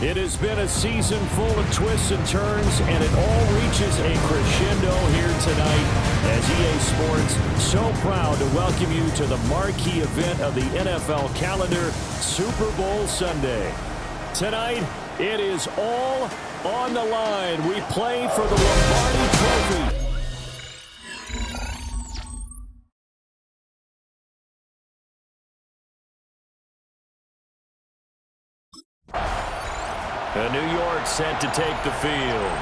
It has been a season full of twists and turns, and it all reaches a crescendo here tonight as EA Sports so proud to welcome you to the marquee event of the NFL calendar, Super Bowl Sunday. Tonight, it is all on the line. We play for the Lombardi Trophy. New York set to take the field.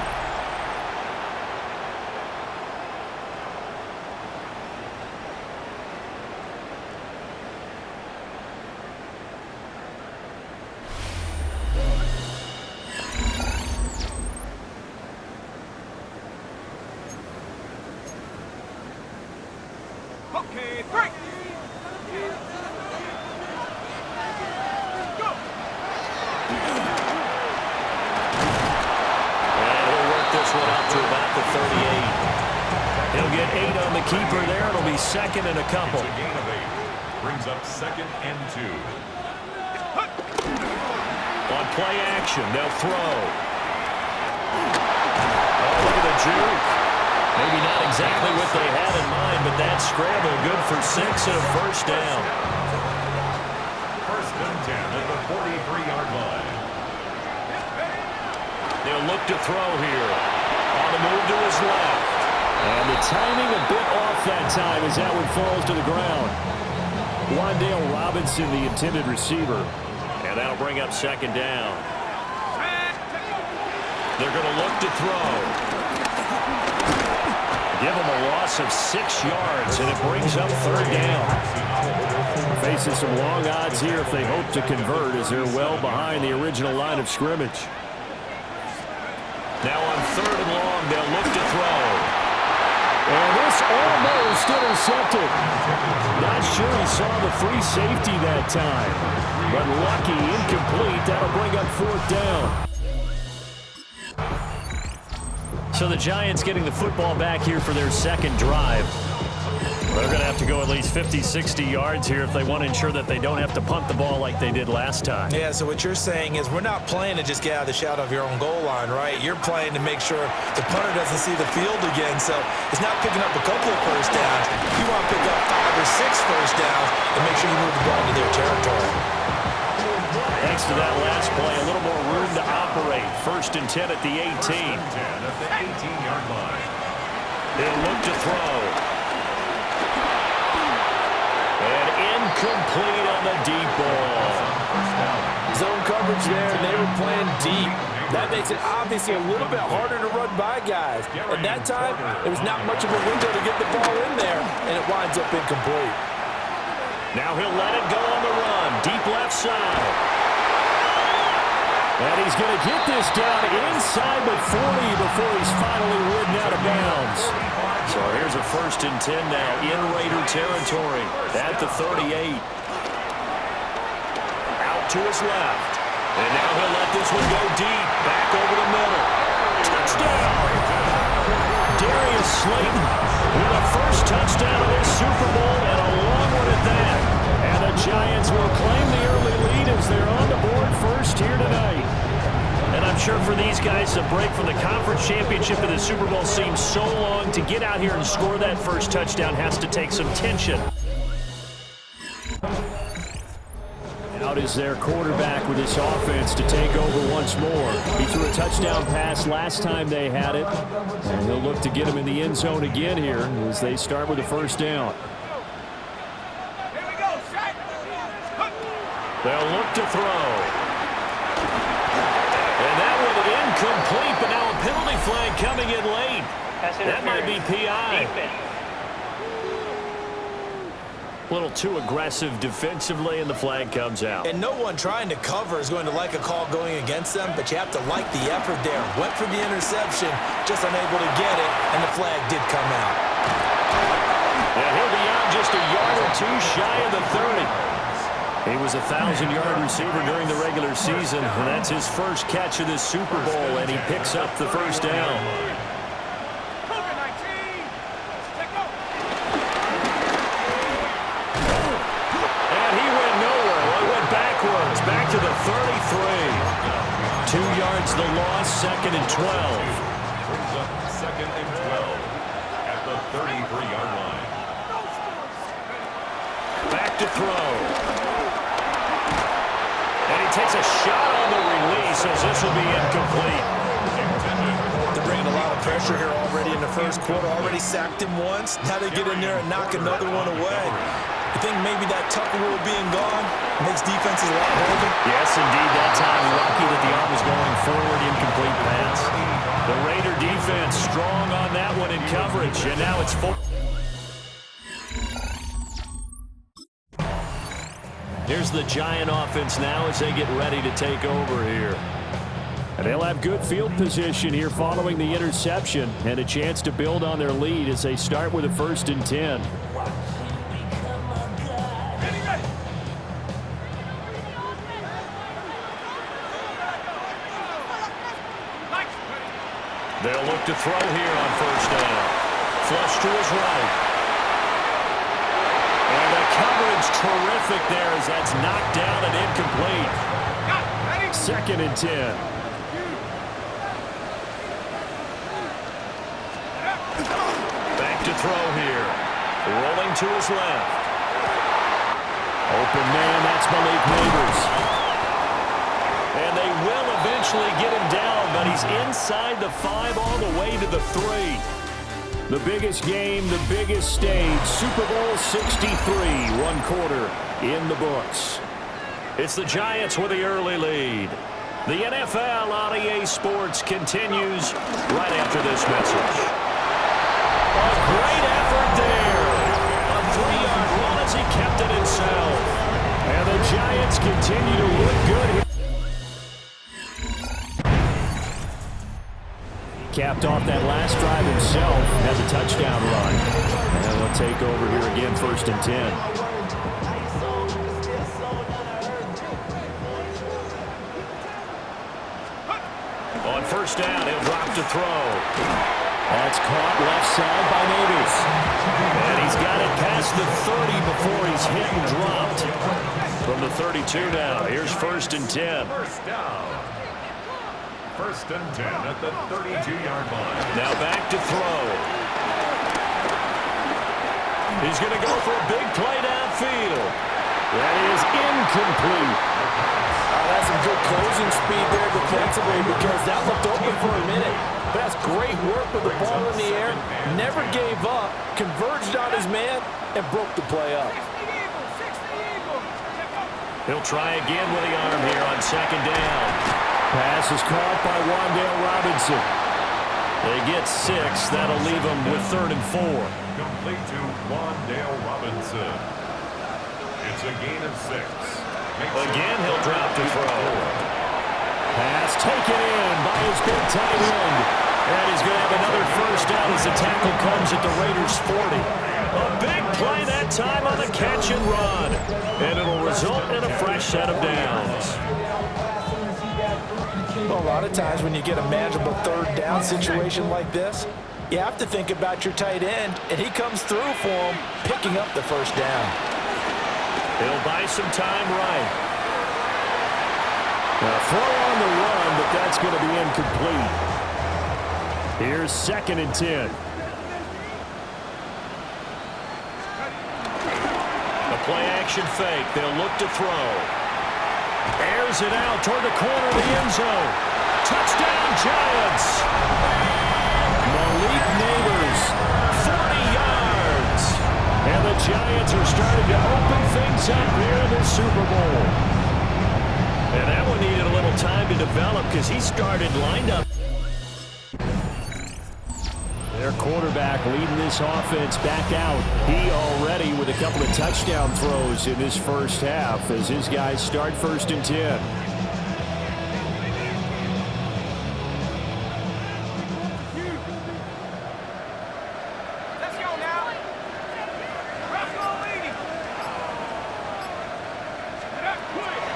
Okay, break. To about the 38. He'll get 8 on the keeper there. It'll be second and a couple. It's a gain of 8. Brings up 2nd and 2. On play action, they'll throw. Oh, look at the juke. Maybe not exactly what they had in mind, but that scramble good for 6 and a first down. First and 10 at the 43-yard line. They'll look to throw here. On the move to his left. And the timing a bit off that time as that one falls to the ground. Wandale Robinson, the intended receiver. And that'll bring up second down. They're going to look to throw. Give them a loss of 6 yards, and it brings up third down. Facing some long odds here if they hope to convert as they're well behind the original line of scrimmage. Now on third and long, they'll look to throw. And this almost intercepted. Not sure he saw the free safety that time. But lucky, incomplete. That'll bring up fourth down. So the Giants getting the football back here for their second drive. They're going to have to go at least 50, 60 yards here if they want to ensure that they don't have to punt the ball like they did last time. Yeah, so what you're saying is we're not playing to just get out of the shadow of your own goal line, right? You're playing to make sure the punter doesn't see the field again. So it's not picking up a couple of first downs. You want to pick up 5 or 6 first downs and make sure you move the ball into their territory. Thanks to that last play, a little more room to operate. First and 10 at the 18. First and 10 at the 18-yard line. They'll look to throw. And incomplete on the deep ball. Zone coverage there, and they were playing deep. That makes it obviously a little bit harder to run by guys. At that time, there was not much of a window to get the ball in there, and it winds up incomplete. Now he'll let it go on the run. Deep left side. And he's going to get this down inside the 40 before he's finally ridden out of bounds. So here's a first and 10 now in Raider territory at the 38. Out to his left. And now he'll let this one go deep. Back over the middle. Touchdown! Darius Slayton with a first touchdown of this Super Bowl and a long one at that. And the Giants will claim the early lead as they're on the board first here tonight. And I'm sure for these guys, the break from the conference championship to the Super Bowl seems so long. To get out here and score that first touchdown has to take some tension. Out is their quarterback with this offense to take over once more. He threw a touchdown pass last time they had it. And he'll look to get him in the end zone again here as they start with the first down. They'll look to throw. And that one incomplete, but now a penalty flag coming in late. That might be PI. A little too aggressive defensively, and the flag comes out. And no one trying to cover is going to like a call going against them, but you have to like the effort there. Went for the interception, just unable to get it, and the flag did come out. And he'll be out just a yard or two shy of the 30. He was a 1,000-yard receiver during the regular season, and that's his first catch of this Super Bowl, and he picks up the first down. And he went nowhere. Well, he went backwards, back to the 33. 2 yards the loss, 2nd and 12. Brings up 2nd and 12 at the 33-yard line. Back to throw. And he takes a shot on the release as this will be incomplete. They're bringing a lot of pressure here already in the first quarter. Already sacked him once. Now they get in there and knock another one away. I think maybe that Tucker rule being gone makes defenses a lot bolder. Yes, indeed. That time, lucky that the arm was going forward. Incomplete pass. The Raider defense strong on that one in coverage. And now it's full. Here's the Giant offense now as they get ready to take over here. And they'll have good field position here following the interception and a chance to build on their lead as they start with a 1st and 10. They'll look to throw here on 1st down. Flush to his right. And the coverage terrific there as that's knocked down and incomplete. 2nd and 10. Back to throw here. Rolling to his left. Open man, that's Malik Neighbors. And they will eventually get him down, but he's inside the 5 all the way to the 3. The biggest game, the biggest stage, Super Bowl 63, 1 quarter in the books. It's the Giants with the early lead. The NFL on EA Sports continues right after this message. A great effort there. A 3-yard run as he kept it himself. And the Giants continue to look good here. Capped off that last drive himself, has a touchdown run. And they'll take over here again, 1st and 10. On 1st down, he'll drop to throw. That's caught left side by Neighbors. And he's got it past the 30 before he's hit and dropped. From the 32 now, here's 1st and 10. 1st down. 1st and 10 at the 32-yard line. Now back to throw. He's going to go for a big play downfield. That is incomplete. That's some good closing speed there defensively because that looked open for a minute. But that's great work with the ball in the air. Never gave up, converged on his man, and broke the play up. He'll try again with the arm here on 2nd down. Pass is caught by Wan'Dale Robinson. They get 6. That'll leave them with 3rd and 4. Complete to Wan'Dale Robinson. It's a gain of 6. Again, he'll drop to throw. Pass taken in by his big tight end. And he's going to have another 1st down as the tackle comes at the Raiders' 40. A big play that time on the catch and run. And it'll result in a fresh set of downs. Well, a lot of times when you get a manageable 3rd down situation like this, you have to think about your tight end, and he comes through for him, picking up the 1st down. He'll buy some time right. Now throw on the run, but that's going to be incomplete. Here's 2nd and 10. A play-action fake. They'll look to throw. Airs it out toward the corner of the end zone. Touchdown, Giants. Malik Neighbors, 40 yards. And the Giants are starting to open things up here in the Super Bowl. And that one needed a little time to develop because he started lined up. Their quarterback leading this offense back out. He already with a couple of touchdown throws in this 1st half as his guys start 1st and 10. Let's go now.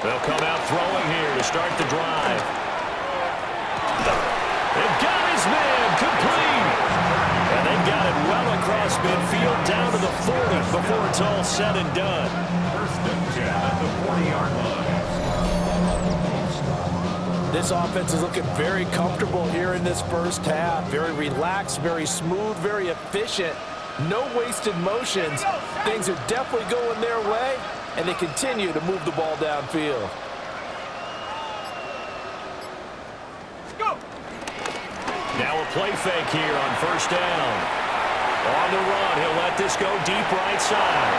They'll come out throwing here to start the drive. They've got his man complete. And they've got it well across midfield down to the 40 before it's all said and done. 1st and 10 at the 40-yard line. This offense is looking very comfortable here in this first half. Very relaxed, very smooth, very efficient. No wasted motions. Things are definitely going their way, and they continue to move the ball downfield. Go! Now a play fake here on first down. On the run, he'll let this go deep right side.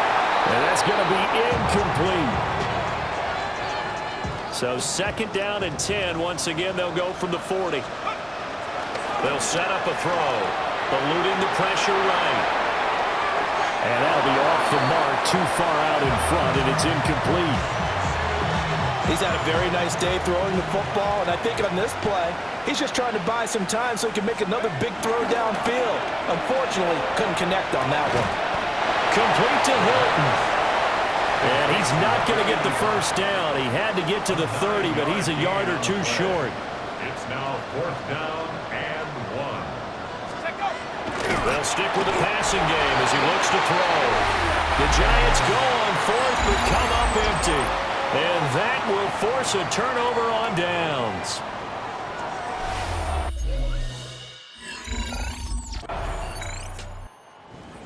And that's going to be incomplete. So second down and 10. Once again, they'll go from the 40. They'll set up a throw, eluding the pressure right. And that'll be off the mark, too far out in front, and it's incomplete. He's had a very nice day throwing the football, and I think on this play, he's just trying to buy some time so he can make another big throw downfield. Unfortunately, couldn't connect on that one. Complete to Hilton. And he's not going to get the first down. He had to get to the 30, but he's a yard or two short. It's now fourth down and 1. They'll stick with the passing game as he looks to throw. The Giants go on fourth, but come up empty. And that will force a turnover on downs.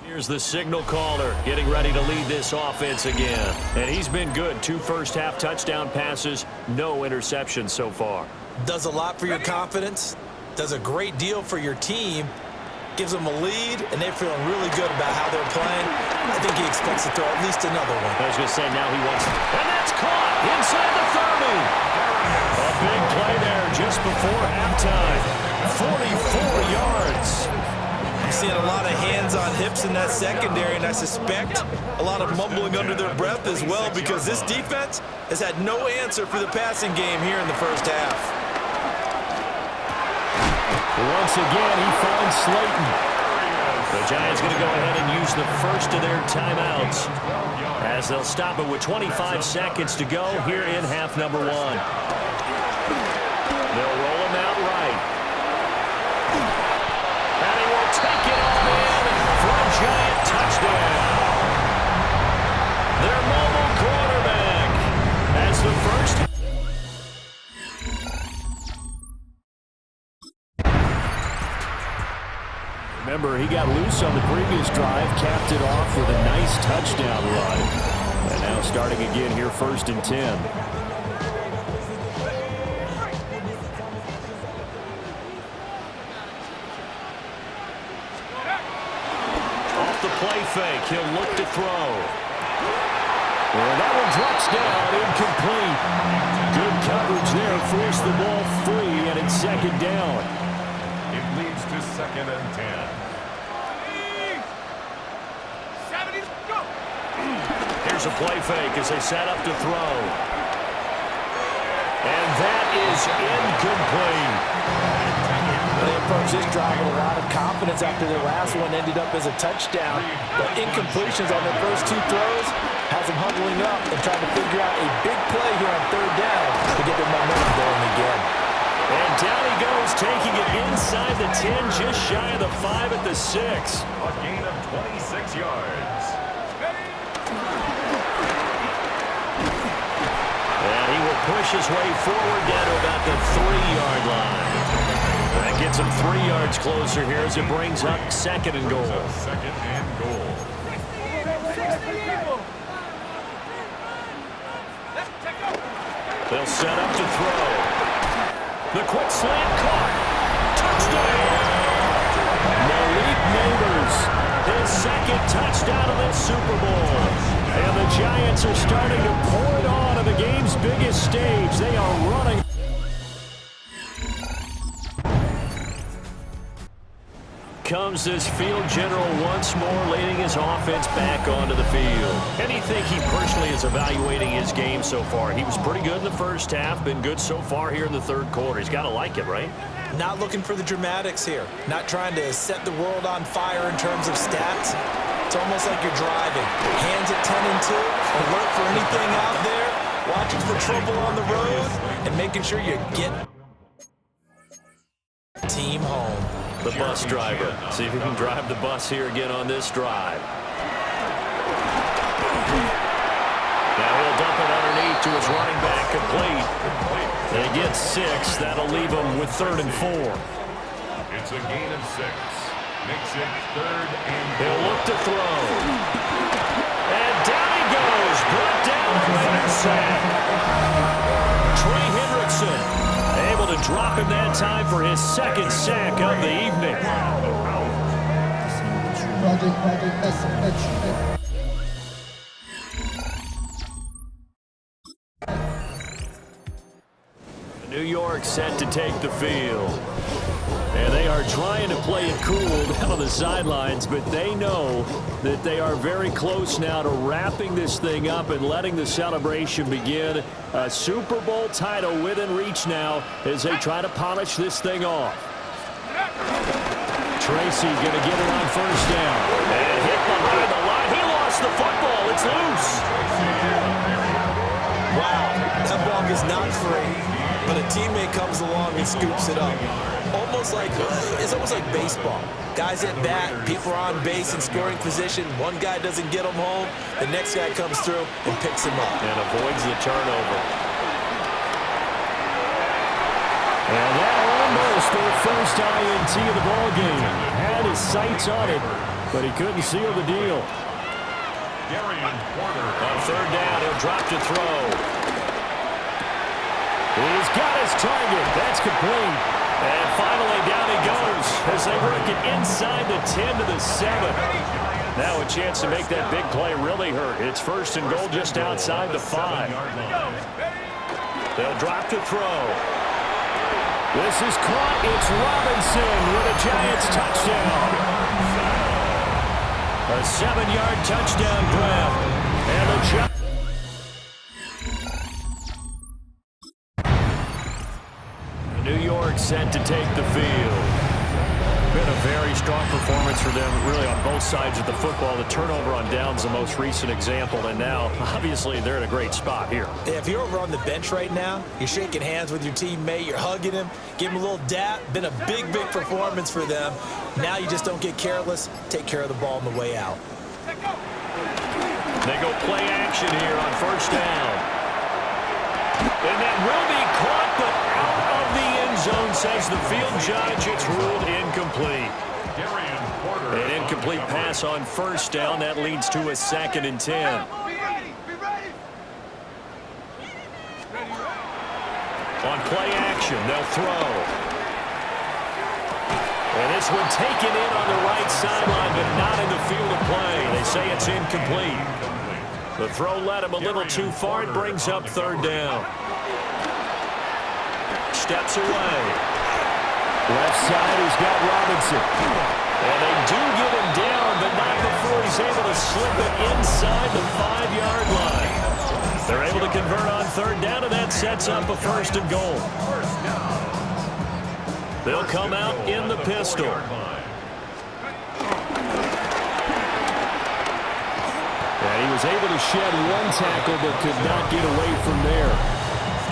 Here's the signal caller getting ready to lead this offense again. And he's been good. 2 first-half touchdown passes, no interceptions so far. Does a lot for your confidence, does a great deal for your team, gives them a lead, and they're feeling really good about how they're playing. I think he expects to throw at least another one. I was going to say, now he wants it. And that's caught inside the 30. A big play there just before halftime. 44 yards. I'm seeing a lot of hands on hips in that secondary, and I suspect a lot of mumbling under their breath as well, because this defense has had no answer for the passing game here in the first half. Once again, he finds Slayton. The Giants going to go ahead and use the first of their timeouts as they'll stop it with 25 seconds to go here in half number 1. They'll roll him out right. And he will take it all in for a Giant touchdown. Their mobile quarterback as the first. Remember, he got loose on the previous drive, capped it off with a nice touchdown run. And now starting again here, first and 10. Off the play fake, he'll look to throw. And that one drops down, incomplete. Good coverage there, forced the ball free, and it's second down. It leads to second and 10. Here's a play fake as they set up to throw. And that is incomplete. They approached this drive with a lot of confidence after their last one ended up as a touchdown. But incompletions on their first 2 throws has them huddling up and trying to figure out a big play here on third down to get their momentum going again. And down he goes, taking it inside the 10, just shy of the 5 at the 6. A gain of 26 yards. And he will push his way forward down to about the 3-yard line. That gets him 3 yards closer here as it brings up second and goal. Second and goal. They'll set up to throw. The quick slant caught. Touchdown! Malik Neighbors, his second touchdown of this Super Bowl. And the Giants are starting to pour it on the game's biggest stage. They are running. Comes this field general once more, leading his offense back onto the field. And you think he personally is evaluating his game so far? He was pretty good in the first half, been good so far here in the third quarter. He's got to like it, right? Not looking for the dramatics here. Not trying to set the world on fire in terms of stats. It's almost like you're driving. Hands at 10 and 2, alert for anything out there, watching for trouble on the road, and making sure you get team home. The bus driver. See if he can drive the bus here again on this drive. Now he'll dump it underneath to his running back, complete. They get 6. That'll leave them with 3rd and 4. It's a gain of 6. Makes it 3rd and 4. He'll look to throw. And down he goes. Brought down for a sack. Trey Hendrickson able to drop him that time for his 2nd sack of the evening. New York set to take the field. And they are trying to play it cool down on the sidelines, but they know that they are very close now to wrapping this thing up and letting the celebration begin. A Super Bowl title within reach now as they try to polish this thing off. Tracy going to get it on 1st down. And hit behind the line. He lost the football. It's loose. Wow, that ball is not free, but a teammate comes along and scoops it up. It's almost like baseball. Guys at bat, people are on base in scoring position. One guy doesn't get them home. The next guy comes through and picks him up. And avoids the turnover. And that almost their first INT of the ball game. Had his sights on it, but he couldn't seal the deal. On 3rd down, he'll drop to throw. He's got his target. That's complete. And finally, down he goes as they work it inside the 10 to the 7. Now a chance to make that big play really hurt. It's 1st and goal just outside the 5. They'll drop to throw. This is caught. It's Robinson with a Giants touchdown. A 7-yard touchdown grab. And the Giants. New York set to take the field. Been a very strong performance for them, really on both sides of the football. The turnover on downs the most recent example, and now, obviously, they're in a great spot here. Yeah, if you're over on the bench right now, you're shaking hands with your teammate, you're hugging him, give him a little dap. Been a big, big performance for them. Now you just don't get careless. Take care of the ball on the way out. They go play action here on 1st down. And that will be caught, but out of the end zone, says the field judge. It's ruled incomplete. An incomplete pass on 1st down. That leads to a 2nd and 10. On play action, they'll throw. And this one taken in on the right sideline, but not in the field of play. They say it's incomplete. The throw led him a little too far. It brings up 3rd down. Steps away. Left side, he's got Robinson. And they do get him down, but not before he's able to slip it inside the 5-yard line. They're able to convert on 3rd down, and that sets up a 1st and goal. They'll come out in the pistol. And he was able to shed 1 tackle, but could not get away from there.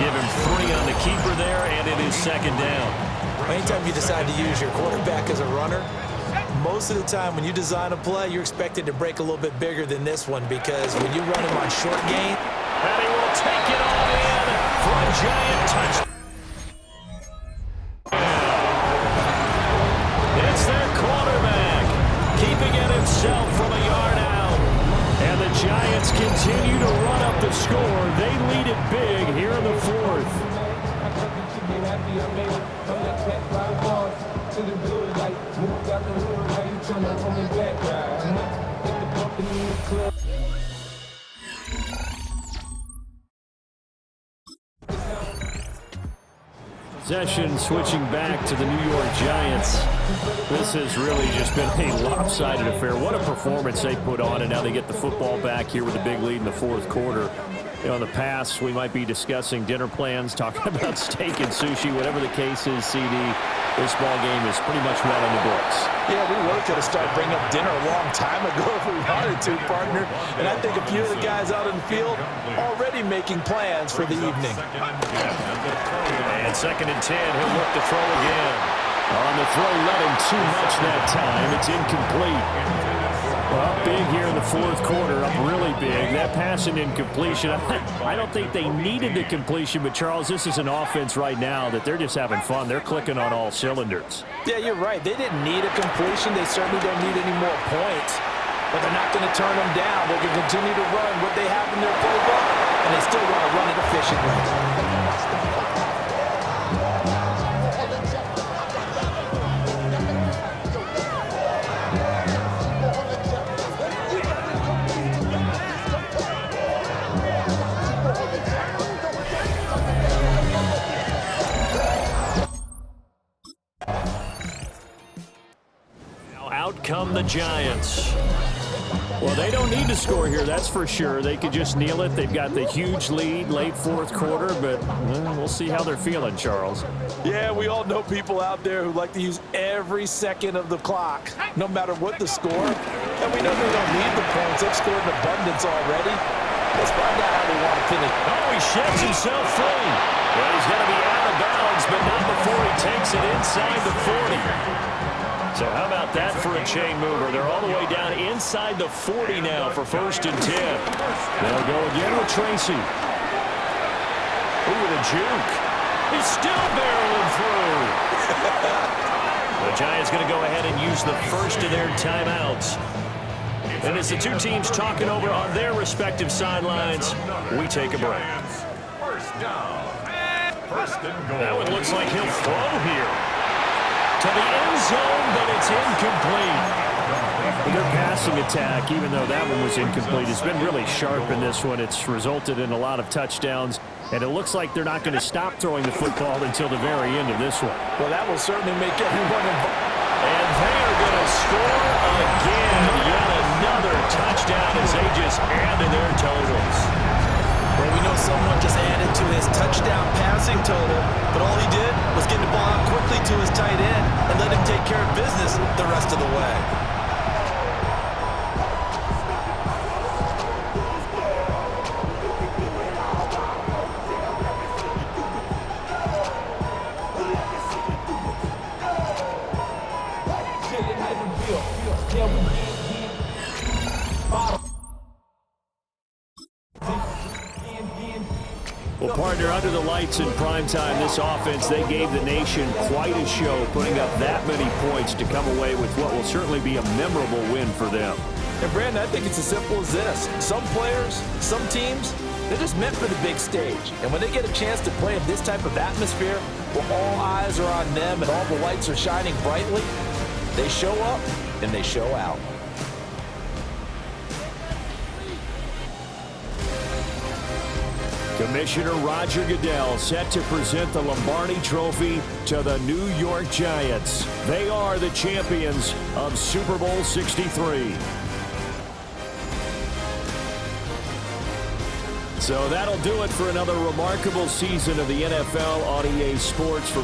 Give him 3 on the keeper there, and it is 2nd down. Anytime you decide to use your quarterback as a runner, most of the time when you design a play, you're expected to break a little bit bigger than this one, because when you run him on short gain. And he will take it all in for a Giant touchdown. It's their quarterback, keeping it himself from a yard out. And the Giants continue to run up the score. They lead it big here in the 4th. Possession switching back to the New York Giants. This has really just been a lopsided affair. What a performance they put on, and now they get the football back here with a big lead in the 4th quarter. You know, in the past, we might be discussing dinner plans, talking about steak and sushi, whatever the case is, CD. This ball game is pretty much well in the books. Yeah, we were going to start bringing up dinner a long time ago if we wanted to, partner. And I think a few of the guys out in the field already making plans for the evening. And 2nd and 10, he'll look to throw again. On the throw, let him too much that time. It's incomplete. Well, big here in the fourth quarter, up really big. That pass and incompletion, I don't think they needed the completion, but Charles, this is an offense right now that they're just having fun. They're clicking on all cylinders. Yeah, you're right. They didn't need a completion. They certainly don't need any more points, but they're not going to turn them down. They're going to continue to run what they have in their playbook, and they still want to run it efficiently. Out come the Giants. Well, they don't need to score here, that's for sure. They could just kneel it. They've got the huge lead late fourth quarter, but we'll see how they're feeling, Charles. Yeah, we all know people out there who like to use every second of the clock, no matter what the score. And we know they don't need the points. They've scored in abundance already. Let's find out how they want to finish. Oh, he sheds himself free. Well, he's going to be out of bounds, but not before he takes it inside the 40. So how about that for a chain mover? They're all the way down inside the 40 now for 1st and 10. They'll go again with Tracy. Ooh, with a juke. He's still barreling through. The Giants going to go ahead and use the first of their timeouts. And as the two teams talking over on their respective sidelines, we take a break. First down. First and goal. That one looks like he'll throw here. To the end zone, but it's incomplete. Their passing attack, even though that one was incomplete, has been really sharp in this one. It's resulted in a lot of touchdowns, and it looks like they're not going to stop throwing the football until the very end of this one. Well, that will certainly make everyone involved. And they are going to score again. Yet another touchdown as they just added their totals. Well, we know someone just added to his touchdown passing total, but all he did was get the ball out quickly to his tight end and let him take care of business the rest of the way. Well, partner, under the lights in primetime, this offense, they gave the nation quite a show, putting up that many points to come away with what will certainly be a memorable win for them. And, Brandon, I think it's as simple as this. Some players, some teams, they're just meant for the big stage. And when they get a chance to play in this type of atmosphere where all eyes are on them and all the lights are shining brightly, they show up and they show out. Commissioner Roger Goodell set to present the Lombardi Trophy to the New York Giants. They are the champions of Super Bowl 63. So that'll do it for another remarkable season of the NFL on EA Sports. For